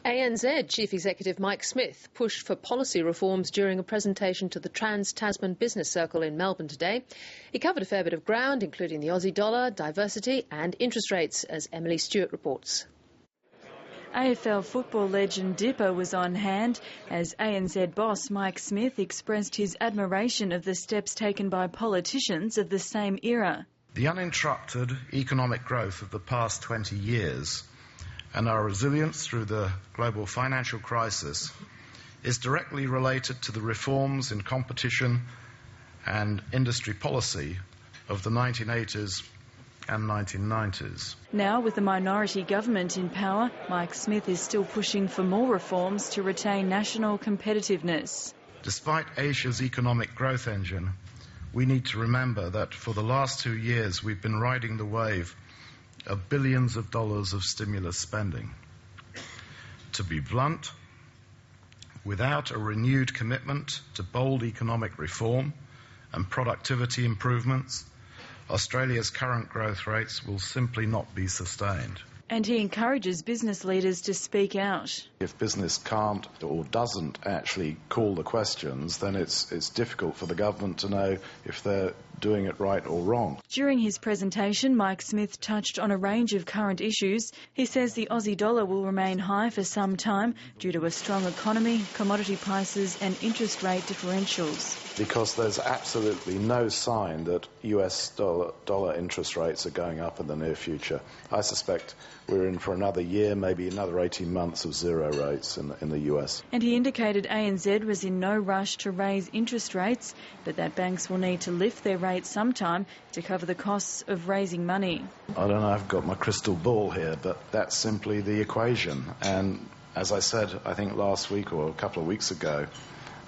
ANZ Chief Executive Mike Smith pushed for policy reforms during a presentation to the Trans Tasman Business Circle in Melbourne today. He covered a fair bit of ground, including the Aussie dollar, diversity and interest rates, as Emily Stewart reports. AFL football legend Dipper was on hand as ANZ boss Mike Smith expressed his admiration of the steps taken by politicians of the same era. The uninterrupted economic growth of the past 20 years and our resilience through the global financial crisis is directly related to the reforms in competition and industry policy of the 1980s and 1990s. Now, with the minority government in power, Mike Smith is still pushing for more reforms to retain national competitiveness. Despite Asia's economic growth engine, we need to remember that for the last 2 years we've been riding the wave of billions of dollars of stimulus spending. To be blunt, without a renewed commitment to bold economic reform and productivity improvements, Australia's current growth rates will simply not be sustained. And he encourages business leaders to speak out. If business can't or doesn't actually call the questions, then it's difficult for the government to know if they're doing it right or wrong. During his presentation, Mike Smith touched on a range of current issues. He says the Aussie dollar will remain high for some time due to a strong economy, commodity prices and interest rate differentials. Because there's absolutely no sign that US dollar interest rates are going up in the near future. I suspect we're in for another year, maybe another 18 months of zero rates in the US. And he indicated ANZ was in no rush to raise interest rates, but that banks will need to lift their rates sometime to cover the costs of raising money. I don't know, I've got my crystal ball here, but that's simply the equation. And as I said, I think last week or a couple of weeks ago,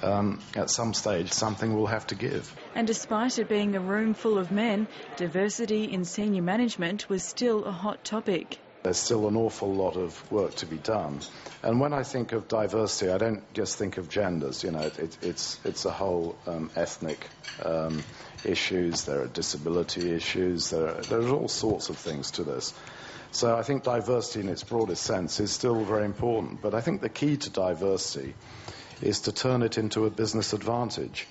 at some stage something will have to give. And despite it being a room full of men, diversity in senior management was still a hot topic. There's still an awful lot of work to be done. And when I think of diversity, I don't just think of genders. You know, it's a whole ethnic issues, there are disability issues, there's all sorts of things to this. So I think diversity in its broadest sense is still very important. But I think the key to diversity is to turn it into a business advantage.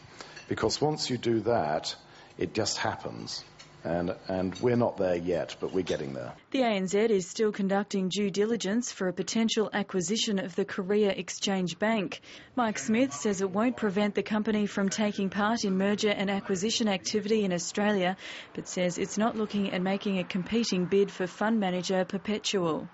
Because once you do that, it just happens. And we're not there yet, but we're getting there. The ANZ is still conducting due diligence for a potential acquisition of the Korea Exchange Bank. Mike Smith says it won't prevent the company from taking part in merger and acquisition activity in Australia, but says it's not looking at making a competing bid for fund manager Perpetual.